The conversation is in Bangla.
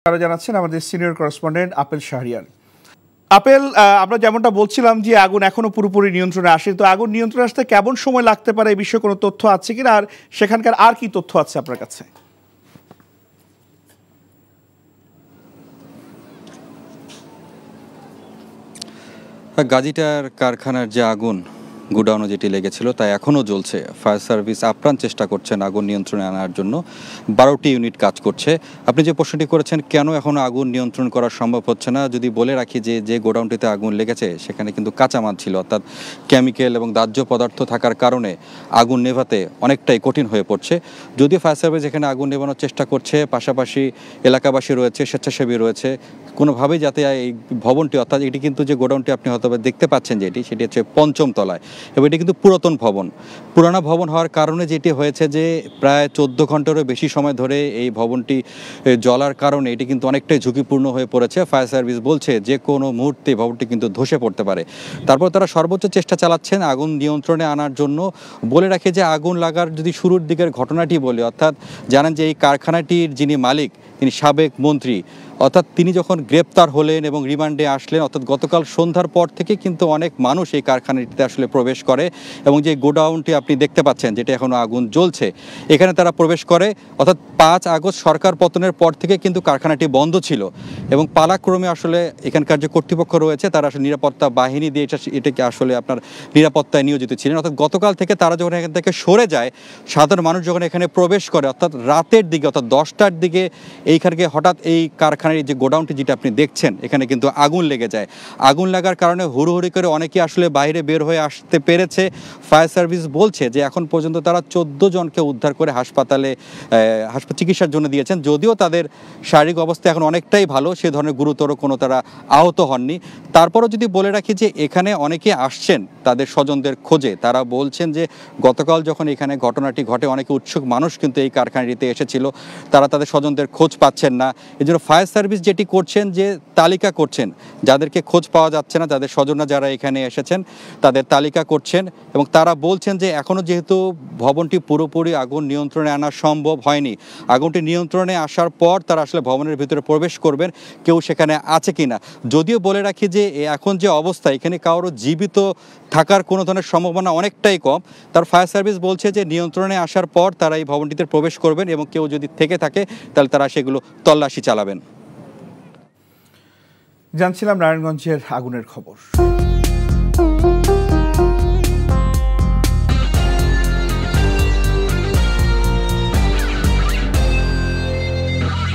আরো জানাচ্ছেন আমাদের senior correspondent apple Shahriar. Apple, আমরা যেমনটা বলছিলাম যে আগুন এখনো পুরোপুরি নিয়ন্ত্রণে আসে, তো আগুন নিয়ন্ত্রণে আসতে কেমন সময় লাগতে পারে এই বিষয়ে কোনো তথ্য আছে কিনা, আর সেখানকার আর কি তথ্য আছে আপনার কাছে? গাজীটার কারখানার যে আগুন গোডাউনে যেটি লেগেছিল তা এখনও জ্বলছে। ফায়ার সার্ভিস আপ্রাণ চেষ্টা করছেন আগুন নিয়ন্ত্রণে আনার জন্য, 12টি ইউনিট কাজ করছে। আপনি যে প্রশ্নটি করেছেন কেন এখনও আগুন নিয়ন্ত্রণ করা সম্ভব হচ্ছে না, যদি বলে রাখি যে গোডাউনটিতে আগুন লেগেছে সেখানে কিন্তু কাঁচামাল ছিল, অর্থাৎ কেমিক্যাল এবং দাহ্য পদার্থ থাকার কারণে আগুন নেভাতে অনেকটাই কঠিন হয়ে পড়ছে। যদিও ফায়ার সার্ভিস এখানে আগুন নেভানোর চেষ্টা করছে, পাশাপাশি এলাকাবাসী রয়েছে, স্বেচ্ছাসেবী রয়েছে, কোনোভাবেই যাতে এই ভবনটি, অর্থাৎ এটি কিন্তু যে গোডাউনটি আপনি হয়তো দেখতে পাচ্ছেন সেটি হচ্ছে 5ম তলায়, এবং এটি কিন্তু পুরাতন ভবন। পুরানো ভবন হওয়ার কারণে যেটি হয়েছে যে প্রায় 14 ঘন্টারও বেশি সময় ধরে এই ভবনটি জ্বলার কারণে এটি কিন্তু অনেকটাই ঝুঁকিপূর্ণ হয়ে পড়েছে। ফায়ার সার্ভিস বলছে যে কোনো মুহূর্তে ভবনটি কিন্তু ধসে পড়তে পারে। তারপর তারা সর্বোচ্চ চেষ্টা চালাচ্ছেন আগুন নিয়ন্ত্রণে আনার জন্য। বলে রাখে যে আগুন লাগার যদি শুরুর দিকের ঘটনাটি বলি, অর্থাৎ জানেন যে এই কারখানাটির যিনি মালিক তিনি সাবেক মন্ত্রী, অর্থাৎ তিনি যখন গ্রেপ্তার হলেন এবং রিমান্ডে আসলেন, অর্থাৎ গতকাল সন্ধ্যার পর থেকে কিন্তু অনেক মানুষ এই কারখানাটিতে আসলে প্রবেশ করে, এবং যে গোডাউনটি আপনি দেখতে পাচ্ছেন যেটা এখনও আগুন জ্বলছে এখানে তারা প্রবেশ করে। অর্থাৎ 5 আগস্ট সরকার পতনের পর থেকে কিন্তু কারখানাটি বন্ধ ছিল, এবং পালাক্রমে আসলে এখানকার যে কর্তৃপক্ষ রয়েছে তারা আসলে নিরাপত্তা বাহিনী দিয়ে এটাকে আসলে আপনার নিরাপত্তায় নিয়োজিত ছিলেন। অর্থাৎ গতকাল থেকে তারা যখন এখান থেকে সরে যায়, সাধারণ মানুষ যখন এখানে প্রবেশ করে অর্থাৎ রাতের দিকে, অর্থাৎ 10টার দিকে এইখানকে হঠাৎ এই কারখানার যে গোডাউনটি যেটা আপনি দেখছেন এখানে কিন্তু আগুন লেগে যায়। আগুন লাগার কারণে হুড়োহুড়ি করে অনেকে আসলে বাইরে বের হয়ে আসতে পেরেছে। ফায়ার সার্ভিস বলছে যে এখন পর্যন্ত তারা 14 জনকে উদ্ধার করে হাসপাতালে চিকিৎসার জন্য দিয়েছেন, যদিও তাদের শারীরিক অবস্থা এখন অনেকটাই ভালো, সে ধরনের গুরুতর কোনো তারা আহত হননি। তারপরও যদি বলে রাখি যে এখানে অনেকে আসছেন তাদের স্বজনদের খোঁজে, তারা বলছেন যে গতকাল যখন এখানে ঘটনাটি ঘটে অনেকে উৎসুক মানুষ কিন্তু এই কারখানাটিতে এসেছিল, তারা তাদের স্বজনদের খোঁজ পাচ্ছেন না। এই জন্য ফায়ার সার্ভিস যেটি করছেন যে তালিকা করছেন, যাদেরকে খোঁজ পাওয়া যাচ্ছে না, যাদের স্বজনরা যারা এখানে এসেছেন তাদের তালিকা করছেন, এবং তারা বলছেন যে এখনও যেহেতু ভবনটি পুরোপুরি আগুন নিয়ন্ত্রণে আনা সম্ভব হয়নি, আগুনটি নিয়ন্ত্রণে আসার পর তারা আসলে ভবনের ভিতরে প্রবেশ করবেন কেউ সেখানে আছে কিনা। যদিও বলে রাখি যে এখন যে অবস্থা এখানে কারো জীবিত থাকার কোনো ধরনের সম্ভাবনা অনেকটাই কম। তার ফায়ার সার্ভিস বলছে যে নিয়ন্ত্রণে আসার পর তারা এই ভবনটিতে প্রবেশ করবেন, এবং কেউ যদি থেকে থাকে তাহলে তারা সেগুলো তল্লাশি চালাবেন। জানছিলাম নারায়ণগঞ্জের আগুনের খবর।